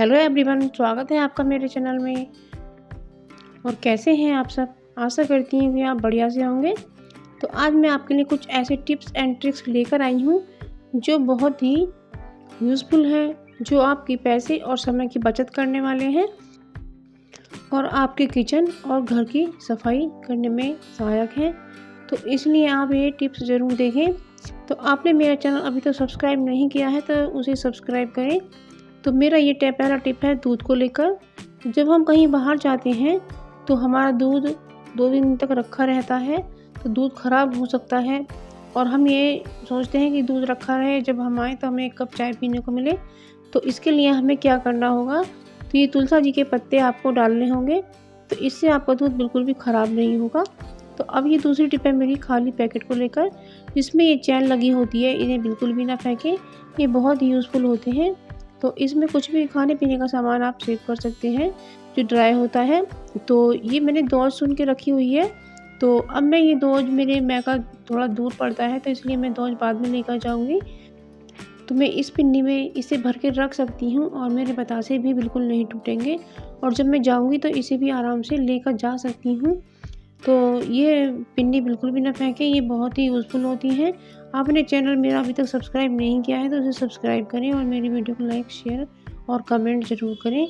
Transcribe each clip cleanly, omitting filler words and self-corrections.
Hello everyone, स्वागत है आपका मेरे चैनल में। और कैसे हैं आप सब? आशा करती हूँ कि आप बढ़िया से होंगे। तो आज मैं आपके लिए कुछ ऐसे टिप्स एंड ट्रिक्स लेकर आई हूँ जो बहुत ही यूज़फुल हैं, जो आपके पैसे और समय की बचत करने वाले हैं और आपके किचन और घर की सफाई करने में सहायक हैं। तो इसलिए आप ये टिप्स ज़रूर देखें। तो आपने मेरा चैनल अभी तक सब्सक्राइब नहीं किया है तो उसे सब्सक्राइब करें। तो मेरा ये पहला टिप है दूध को लेकर। जब हम कहीं बाहर जाते हैं तो हमारा दूध 2 दिन तक रखा रहता है, तो दूध ख़राब हो सकता है और हम ये सोचते हैं कि दूध रखा रहे, जब हम आएँ तो हमें 1 कप चाय पीने को मिले। तो इसके लिए हमें क्या करना होगा, तो ये तुलसी जी के पत्ते आपको डालने होंगे, तो इससे आपका दूध बिल्कुल भी ख़राब नहीं होगा। तो अब ये दूसरी टिप है मेरी खाली पैकेट को लेकर, जिसमें ये चैन लगी होती है, इन्हें बिल्कुल भी ना फेंकें, ये बहुत ही यूज़फुल होते हैं। तो इसमें कुछ भी खाने-पीने का सामान आप सेव कर सकते हैं, जो ड्राई होता है। तो ये मैंने दौज सुन के रखी हुई है, तो अब मैं ये दौज मेरे मैका थोड़ा दूर पड़ता है, तो इसलिए मैं दौज बाद में लेकर जाऊँगी। तो मैं इस पिन्नी में इसे भर के रख सकती हूँ और मेरे बतासे भी बिल्कुल नहीं टूटेंगे और जब मैं जाऊँगी तो इसे भी आराम से लेकर जा सकती हूँ। तो ये पिन्नी बिल्कुल भी ना फेंकें, ये बहुत ही यूज़फुल होती हैं। आपने चैनल मेरा अभी तक सब्सक्राइब नहीं किया है तो उसे सब्सक्राइब करें और मेरी वीडियो को लाइक, शेयर और कमेंट ज़रूर करें।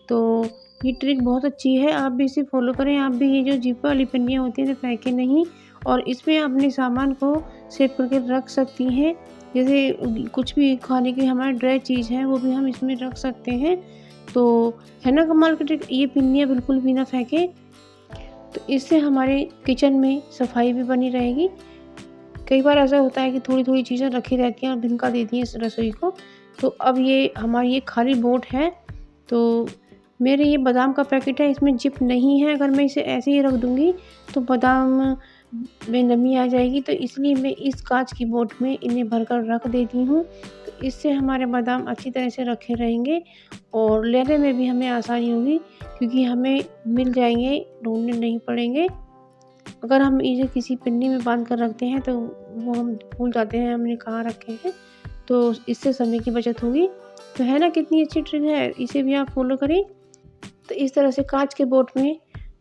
तो ये ट्रिक बहुत अच्छी है, आप भी इसे फ़ॉलो करें। आप भी ये जो जिप वाली पिन्नियाँ होती हैं, इन्हें फेंकें नहीं और इसमें अपने सामान को सेव करके रख सकती हैं। जैसे कुछ भी खाने की हमारी ड्राई चीज़ है, वो भी हम इसमें रख सकते हैं। तो है ना कमाल की ट्रिक? ये पिन्नियाँ बिल्कुल भी ना फेंकें। तो इससे हमारे किचन में सफाई भी बनी रहेगी। कई बार ऐसा होता है कि थोड़ी-थोड़ी चीज़ें रखी रहती हैं और भिनका देती हैं इस रसोई को। तो अब ये हमारी ये खाली बोट है, तो मेरे ये बादाम का पैकेट है, इसमें जिप नहीं है। अगर मैं इसे ऐसे ही रख दूँगी तो बादाम में नमी आ जाएगी, तो इसलिए मैं इस काँच की बोट में इन्हें भरकर रख देती हूँ। तो इससे हमारे बादाम अच्छी तरह से रखे रहेंगे और लेने में भी हमें आसानी होगी, क्योंकि हमें मिल जाएँगे, ढूँढने नहीं पड़ेंगे। अगर हम इसे किसी पिन्नी में बांध कर रखते हैं तो वो हम भूल जाते हैं हमने कहाँ रखे हैं, तो इससे समय की बचत होगी। तो है ना कितनी अच्छी ट्रिक है, इसे भी आप फॉलो करें। तो इस तरह से काँच के बोट में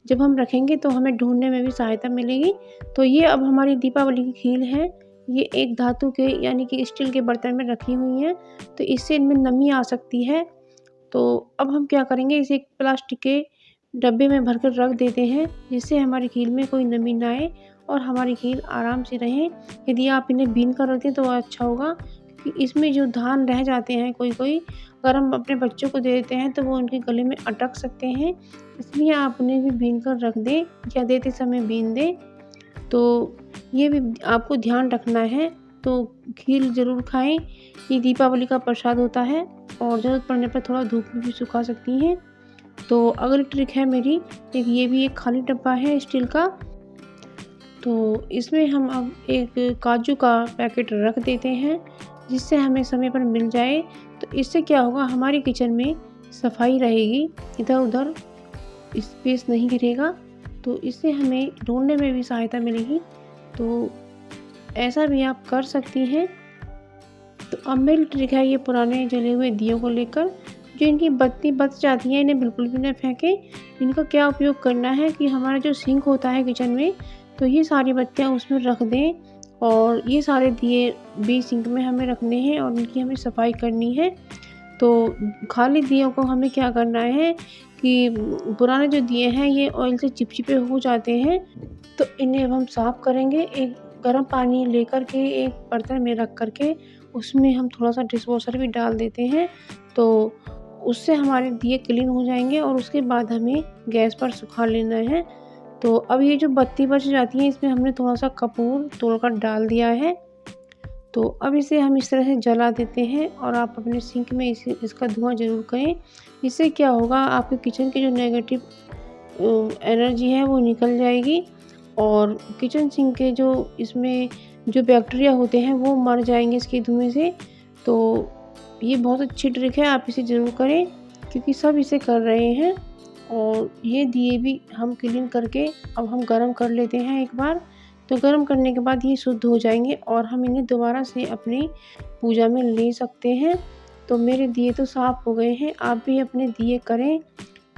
जब हम रखेंगे तो हमें ढूँढने में भी सहायता मिलेगी। तो ये अब हमारी दीपावली की खील है, ये एक धातु के यानी कि स्टील के बर्तन में रखी हुई हैं, तो इससे इनमें नमी आ सकती है। तो अब हम क्या करेंगे, इसे एक प्लास्टिक के डब्बे में भरकर रख देते हैं, जिससे हमारी खील में कोई नमी ना आए और हमारी खील आराम से रहे। यदि आप इन्हें भीन कर रख दें तो अच्छा होगा, क्योंकि इसमें जो धान रह जाते हैं कोई-कोई, अगर हम अपने बच्चों को दे देते हैं तो वो उनके गले में अटक सकते हैं। इसलिए आप उन्हें भी भीन कर रख दें या देते समय भीन दें। तो ये भी आपको ध्यान रखना है। तो खीर ज़रूर खाएँ, ये दीपावली का प्रसाद होता है और ज़रूरत पड़ने पर थोड़ा धूप में भी सुखा सकती हैं। तो अगली ट्रिक है मेरी, एक ये भी एक खाली डब्बा है स्टील का, तो इसमें हम अब एक काजू का पैकेट रख देते हैं, जिससे हमें समय पर मिल जाए। तो इससे क्या होगा, हमारी किचन में सफाई रहेगी, इधर-उधर स्पेस नहीं गिरेगा, तो इससे हमें ढूँढने में भी सहायता मिलेगी। तो ऐसा भी आप कर सकती हैं। तो अब मेरी ट्रिक है ये पुराने जले हुए दियों को लेकर, जो इनकी बत्ती बच जाती है, इन्हें बिल्कुल भी ना फेंकें। इनका क्या उपयोग करना है कि हमारा जो सिंक होता है किचन में, तो ये सारी बत्तियाँ उसमें रख दें और ये सारे दिए भी सिंक में हमें रखने हैं और इनकी हमें सफाई करनी है। तो खाली दियों को हमें क्या करना है कि पुराने जो दिए हैं ये ऑयल से चिपचिपे हो जाते हैं, तो इन्हें अब हम साफ़ करेंगे। एक गर्म पानी लेकर के एक बर्तन में रख कर के उसमें हम थोड़ा-सा डिशवॉशर भी डाल देते हैं, तो उससे हमारे दिए क्लीन हो जाएँगे और उसके बाद हमें गैस पर सुखा लेना है। तो अब ये जो बत्ती बच जाती है, इसमें हमने थोड़ा-सा कपूर तोड़कर डाल दिया है। तो अब इसे हम इस तरह से जला देते हैं और आप अपने सिंक में इसका धुआँ ज़रूर करें। इससे क्या होगा, आपके किचन की जो नेगेटिव एनर्जी है वो निकल जाएगी और किचन सिंक के जो इसमें जो बैक्टीरिया होते हैं वो मर जाएँगे इसके धुएँ से। तो ये बहुत अच्छी ट्रिक है, आप इसे ज़रूर करें, क्योंकि सब इसे कर रहे हैं। और ये दिए भी हम क्लीन करके अब हम गरम कर लेते हैं एक बार। तो गरम करने के बाद ये शुद्ध हो जाएँगे और हम इन्हें दोबारा से अपनी पूजा में ले सकते हैं। तो मेरे दिए तो साफ़ हो गए हैं, आप भी अपने दिए करें।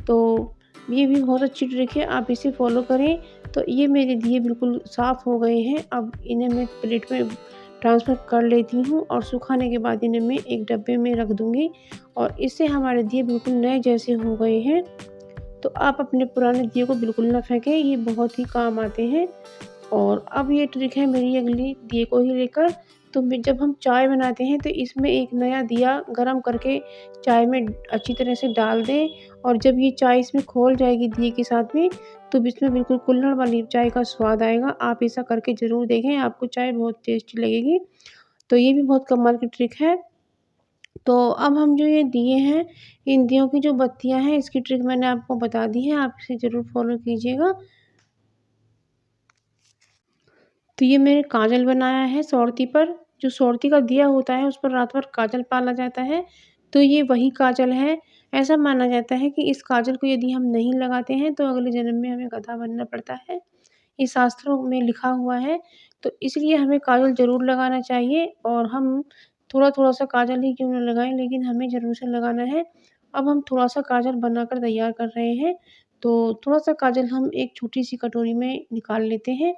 तो ये भी बहुत अच्छी ट्रिक है, आप इसे फ़ॉलो करें। तो ये मेरे दिए बिल्कुल साफ़ हो गए हैं, अब इन्हें मैं प्लेट में ट्रांसफ़र कर लेती हूँ और सुखाने के बाद इन्हें मैं एक डब्बे में रख दूँगी और इससे हमारे दिए बिल्कुल नए जैसे हो गए हैं। तो आप अपने पुराने दिए को बिल्कुल ना फेंकें, ये बहुत ही काम आते हैं। और अब ये ट्रिक है मेरी अगली दिए को ही लेकर। तो मैं जब हम चाय बनाते हैं तो इसमें एक नया दिया गरम करके चाय में अच्छी तरह से डाल दें और जब ये चाय इसमें खौल जाएगी दिए के साथ में, तो इसमें बिल्कुल कुल्हड़ वाली चाय का स्वाद आएगा। आप ऐसा करके ज़रूर देखें, आपको चाय बहुत टेस्टी लगेगी। तो ये भी बहुत कमाल की ट्रिक है। तो अब हम जो ये दिए हैं, इन दियों की जो बत्तियाँ हैं, इसकी ट्रिक मैंने आपको बता दी है, आप इसे ज़रूर फ़ॉलो कीजिएगा। तो ये मैंने काजल बनाया है सौरती पर, जो सौरती का दिया होता है उस पर रात भर काजल पाला जाता है, तो ये वही काजल है। ऐसा माना जाता है कि इस काजल को यदि हम नहीं लगाते हैं तो अगले जन्म में हमें गधा बनना पड़ता है। ये शास्त्रों में लिखा हुआ है, तो इसलिए हमें काजल ज़रूर लगाना चाहिए और हम थोड़ा-थोड़ा सा काजल ही क्यों ना लगाएँ, लेकिन हमें ज़रूर से लगाना है। अब हम थोड़ा-सा काजल बनाकर तैयार कर रहे हैं, तो थोड़ा-सा काजल हम एक छोटी-सी कटोरी में निकाल लेते हैं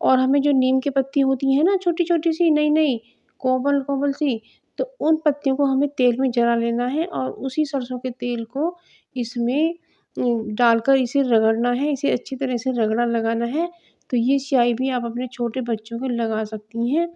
और हमें जो नीम की पत्ती होती है ना छोटी-छोटी सी नई-नई, कोमल-कोमल सी, तो उन पत्तियों को हमें तेल में जला लेना है और उसी सरसों के तेल को इसमें डालकर इसे रगड़ना है, इसे अच्छी तरह से रगड़ा लगाना है। तो ये स्याही भी आप अपने छोटे बच्चों को लगा सकती हैं,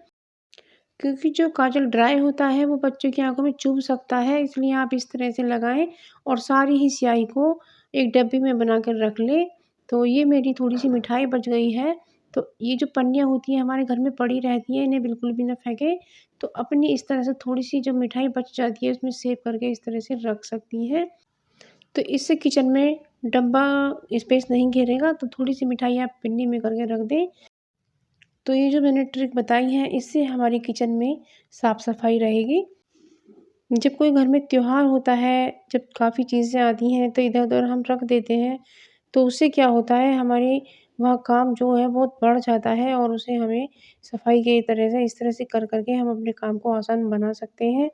क्योंकि जो काजल ड्राई होता है वो बच्चों की आँखों में चुभ सकता है, इसलिए आप इस तरह से लगाएँ और सारी ही स्याही को एक डब्बे में बना कर रख लें। तो ये मेरी थोड़ी-सी मिठाई बच गई है, तो ये जो पन्नियाँ होती हैं हमारे घर में पड़ी रहती हैं, इन्हें बिल्कुल भी ना फेंकें। तो अपनी इस तरह से थोड़ी-सी जो मिठाई बच जाती है उसमें सेव करके इस तरह से रख सकती हैं। तो इससे किचन में डब्बा स्पेस नहीं घेरेगा, तो थोड़ी-सी मिठाई आप पिन्नी में करके रख दें। तो ये जो मैंने ट्रिक बताई है, इससे हमारी किचन में साफ-सफाई रहेगी। जब कोई घर में त्योहार होता है, जब काफ़ी चीज़ें आती हैं, तो इधर-उधर हम रख देते हैं, तो उससे क्या होता है, हमारी वहाँ काम जो है बहुत बढ़ जाता है और उसे हमें सफाई की तरह से इस तरह से कर के हम अपने काम को आसान बना सकते हैं।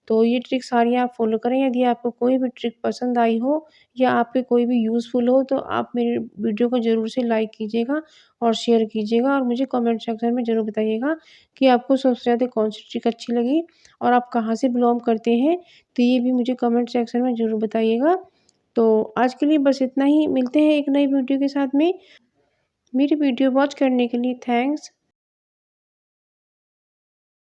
तो ये ट्रिक सारी आप फ़ॉलो करें। यदि आपको कोई भी ट्रिक पसंद आई हो या आपके कोई भी यूज़फुल हो, तो आप मेरे वीडियो को ज़रूर से लाइक कीजिएगा और शेयर कीजिएगा और मुझे कमेंट सेक्शन में ज़रूर बताइएगा कि आपको सबसे ज़्यादा कौन-सी ट्रिक अच्छी लगी और आप कहाँ से बिलॉन्ग करते हैं। तो ये भी मुझे कमेंट सेक्शन में ज़रूर बताइएगा। तो आज के लिए बस इतना ही, मिलते हैं एक नई वीडियो के साथ में। मेरी वीडियो वॉच करने के लिए थैंक्स।